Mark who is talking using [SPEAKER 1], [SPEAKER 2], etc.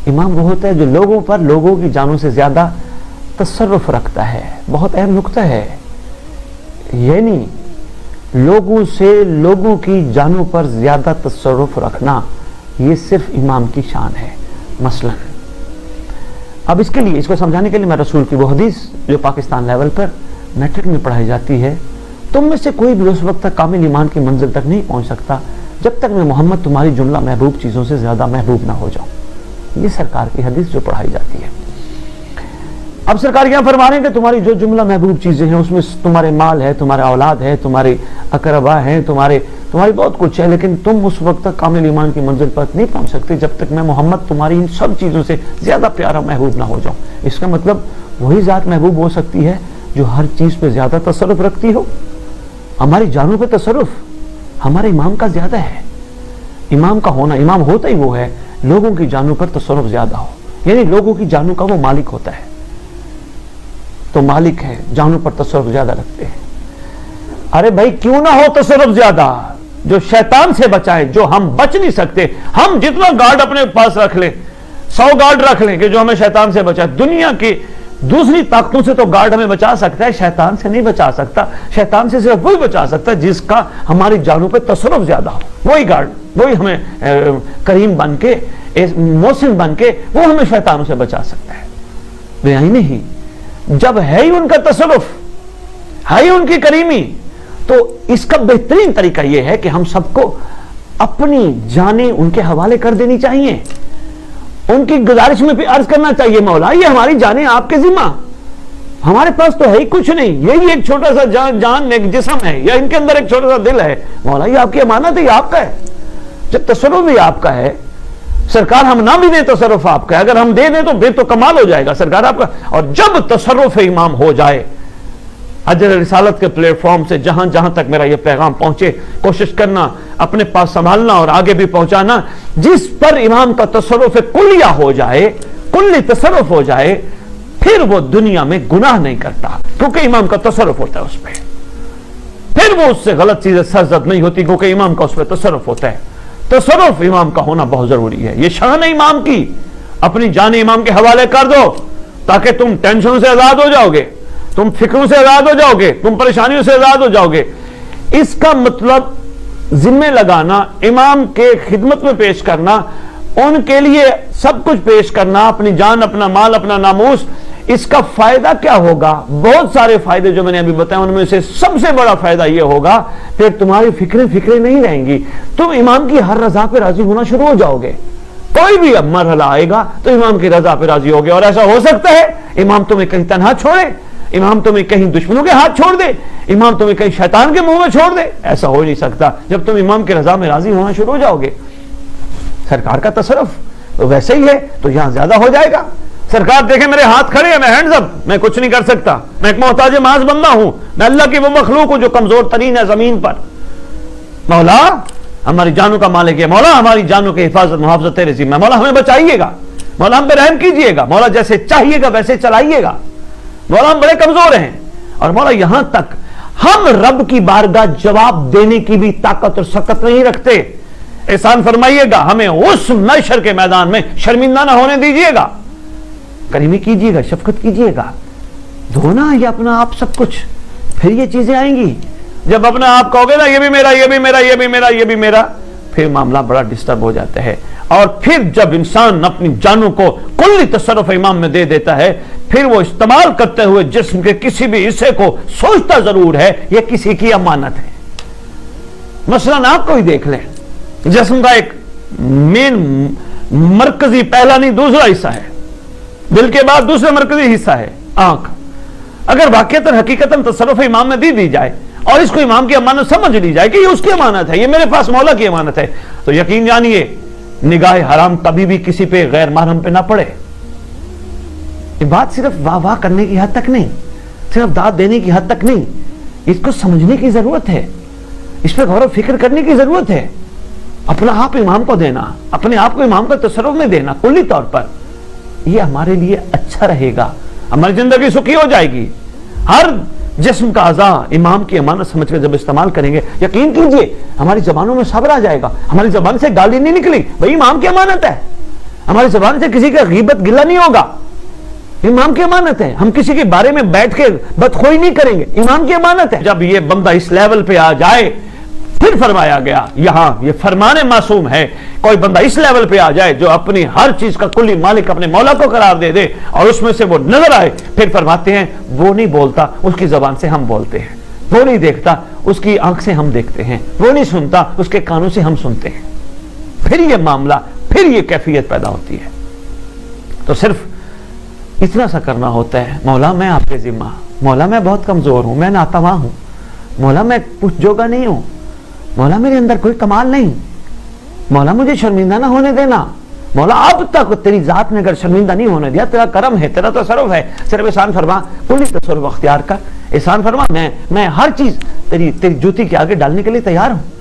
[SPEAKER 1] امام وہ ہوتا ہے جو لوگوں پر لوگوں کی جانوں سے زیادہ تصرف رکھتا ہے. بہت اہم نقطہ ہے. یعنی لوگوں سے لوگوں کی جانوں پر زیادہ تصرف رکھنا یہ صرف امام کی شان ہے. مثلا اب اس کے لیے، اس کو سمجھانے کے لیے میں رسول کی وہ حدیث جو پاکستان لیول پر میٹرک میں پڑھائی جاتی ہے، تم میں سے کوئی بھی اس وقت تک کامل ایمان کی منزل تک نہیں پہنچ سکتا جب تک میں محمد تمہاری جملہ محبوب چیزوں سے زیادہ محبوب نہ ہو جاؤں. یہ سرکار کی حدیث جو پڑھائی جاتی ہے. اب سرکار یہاں فرما رہے ہیں کہ تمہاری جو جملہ محبوب چیزیں ہیں اس میں تمہارے مال ہے، تمہارا اولاد ہے، تمہارے اقربا ہیں، تمہاری بہت کچھ ہے، لیکن تم اس وقت تک کامل ایمان کی منزل پر نہیں پہنچ سکتے جب تک میں محمد تمہاری ان سب چیزوں سے زیادہ پیارا محبوب نہ ہو جاؤں. اس کا مطلب وہی ذات محبوب ہو سکتی ہے جو ہر چیز پہ زیادہ تصرف رکھتی ہو. ہماری جانوں پہ تصرف ہمارے امام کا زیادہ ہے. امام کا ہونا، امام ہوتا ہی وہ ہے لوگوں کی جانوں پر تصرف زیادہ ہو، یعنی لوگوں کی جانوں کا وہ مالک ہوتا ہے. تو مالک ہے، جانوں پر تصرف زیادہ رکھتے ہیں. ارے بھائی کیوں نہ ہو تصرف زیادہ، جو شیطان سے بچائے، جو ہم بچ نہیں سکتے. ہم جتنا گارڈ اپنے پاس رکھ لیں، 100 گارڈ رکھ لیں کہ جو ہمیں شیطان سے بچائے. دنیا کی دوسری طاقتوں سے تو گارڈ ہمیں بچا سکتا ہے، شیطان سے نہیں بچا سکتا. شیطان سے صرف وہی بچا سکتا ہے جس کا ہماری جانوں پہ تصرف زیادہ ہو. وہی گارڈ، وہی ہمیں کریم بن کے، محسن بن کے وہ ہمیں شیطانوں سے بچا سکتا ہے. یہی نہیں، جب ہے ہی ان کا تصرف، ہے ہی ان کی کریمی، تو اس کا بہترین طریقہ یہ ہے کہ ہم سب کو اپنی جانیں ان کے حوالے کر دینی چاہیے. ان کی گزارش میں بھی عرض کرنا چاہیے، مولا یہ ہماری جانیں آپ کے ذمہ، ہمارے پاس تو ہے ہی کچھ نہیں، یہی ایک چھوٹا سا جان ایک جسم ہے، یا ان کے اندر ایک چھوٹا سا دل ہے. مولا یہ آپ کی امانت ہے، یہ آپ کا ہے. جب تصرف بھی آپ کا ہے، سرکار ہم نہ بھی دیں تصرف آپ کا ہے، اگر ہم دے دیں تو پھر تو کمال ہو جائے گا، سرکار آپ کا. اور جب تصرف امام ہو جائے، اجر رسالت کے پلیٹ فارم سے جہاں جہاں تک میرا یہ پیغام پہنچے، کوشش کرنا اپنے پاس سنبھالنا اور آگے بھی پہنچانا. جس پر امام کا تصرف کلیہ ہو جائے، کلی تصرف ہو جائے، پھر وہ دنیا میں گناہ نہیں کرتا کیونکہ امام کا تصرف ہوتا ہے اس پہ. پھر وہ اس سے غلط چیزیں سرزد نہیں ہوتی کیونکہ امام کا اس پہ تصرف ہوتا ہے. تصرف امام کا ہونا بہت ضروری ہے. یہ شان ہے امام کی. اپنی جان امام کے حوالے کر دو تاکہ تم ٹینشنوں سے آزاد ہو جاؤ گے، تم فکروں سے آزاد ہو جاؤ گے، تم پریشانیوں سے آزاد ہو جاؤ گے. اس کا مطلب ذمہ لگانا، امام کے خدمت میں پیش کرنا، ان کے لیے سب کچھ پیش کرنا، اپنی جان، اپنا مال، اپنا ناموس. اس کا فائدہ کیا ہوگا؟ بہت سارے فائدے جو میں نے ابھی بتایا، ان میں سے سب سے بڑا فائدہ یہ ہوگا پھر تمہاری فکریں نہیں رہیں گی. تم امام کی ہر رضا پہ راضی ہونا شروع ہو جاؤ گے. کوئی بھی اب مرحلہ آئے گا تو امام کی رضا پہ راضی ہوگے. اور ایسا ہو سکتا ہے امام تمہیں کہیں تنہا چھوڑے، امام تمہیں کہیں دشمنوں کے ہاتھ چھوڑ دے، امام تمہیں کہیں شیطان کے منہ میں چھوڑ دے. ایسا ہو نہیں سکتا جب تم امام کی رضا میں راضی ہونا شروع ہو جاؤ گے. سرکار کا تصرف ویسے ہی ہے تو یہاں زیادہ ہو جائے گا. سرکار دیکھیں میرے ہاتھ کھڑے ہیں، میں ہینڈز اپ، میں کچھ نہیں کر سکتا، میں ایک محتاج محض بندہ ہوں، میں اللہ کی وہ مخلوق ہوں جو کمزور ترین ہے زمین پر. مولا ہماری جانوں کا مالک ہے، مولا ہماری جانوں کی حفاظت محافظت تیرے ذمہ ہے، مولا ہمیں بچائیے گا، مولا ہم پہ رحم کیجئے گا، مولا جیسے چاہیے گا ویسے چلائیے گا، مولا ہم بڑے کمزور ہیں. اور مولا یہاں تک ہم رب کی بارگاہ جواب دینے کی بھی طاقت اور سکت نہیں رکھتے. احسان فرمائیے گا، ہمیں اس محشر کے میدان میں شرمندہ نہ ہونے دیجئے گا. کریمی کیجئے گا، شفقت کیجئے گا. دھونا یہ اپنا آپ سب کچھ، پھر یہ چیزیں آئیں گی. جب اپنا آپ کہو گے نا یہ بھی میرا، یہ بھی میرا، یہ بھی میرا، یہ بھی میرا، پھر معاملہ بڑا ڈسٹرب ہو جاتا ہے. اور پھر جب انسان اپنی جانوں کو کلی تصرف امام میں دے دیتا ہے، پھر وہ استعمال کرتے ہوئے جسم کے کسی بھی حصے کو سوچتا ضرور ہے یہ کسی کی امانت ہے. مثلا آپ کو ہی دیکھ لیں، جسم کا ایک مین مرکزی، پہلا نہیں دوسرا حصہ ہے، دل کے بعد دوسرا مرکزی حصہ ہے آنکھ. اگر واقعتاً حقیقتاً تصرف امام میں دی جائے اور اس کو امام کی امانت سمجھ لی جائے کہ یہ اس کی امانت ہے، یہ میرے پاس مولا کی امانت ہے، تو یقین جانیے نگاہ حرام کبھی بھی کسی پہ غیر محرم پہ نہ پڑے. یہ بات صرف واہ واہ کرنے کی حد تک نہیں، صرف داد دینے کی حد تک نہیں، اس کو سمجھنے کی ضرورت ہے، اس پہ غور و فکر کرنے کی ضرورت ہے. اپنا آپ امام کو دینا، اپنے آپ کو امام کا تصرف میں دینا کلی طور پر، یہ ہمارے لیے اچھا رہے گا، ہماری زندگی سکھی ہو جائے گی. ہر جسم کا اعضاء امام کی امانت سمجھ کر جب استعمال کریں گے، یقین کیجئے ہماری زبانوں میں صبر آ جائے گا. ہماری زبان سے گالی نہیں نکلی، بھئی امام کی امانت ہے. ہماری زبان سے کسی کا غیبت گلہ نہیں ہوگا. امام کی امانت ہے. ہم کسی کے بارے میں بیٹھ کے بدخوئی نہیں کریں گے. امام کی امانت ہے. جب یہ بندہ اس لیول پہ آ جائے, پھر فرمایا گیا یہاں یہ فرمان معصوم ہے, کوئی بندہ اس لیول پہ آ جائے جو اپنی ہر چیز کا کلی مالک اپنے مولا کو قرار دے دے اور اس میں سے وہ نظر آئے, پھر فرماتے ہیں وہ نہیں بولتا, اس کی زبان سے ہم بولتے ہیں. وہ نہیں دیکھتا, اس کی آنکھ سے ہم دیکھتے ہیں. وہ نہیں سنتا, اس کے کانوں سے ہم سنتے ہیں. پھر یہ معاملہ, پھر یہ کیفیت پیدا ہوتی ہے. تو صرف اتنا سا کرنا ہوتا ہے, مولا میں آپ کے ذمہ, مولا میں بہت کمزور ہوں, میں ناتواں ہوں, مولا میں کچھ جوگا نہیں ہوں, مولا میرے اندر کوئی کمال نہیں, مولا مجھے شرمندہ نہ ہونے دینا, مولا اب تک تیری ذات نے اگر شرمندہ نہیں ہونے دیا, تیرا کرم ہے, تیرا تصرف ہے, صرف احسان فرما, کلی تصرف اختیار کر, احسان فرما, میں ہر چیز تیری جوتی کے آگے ڈالنے کے لیے تیار ہوں.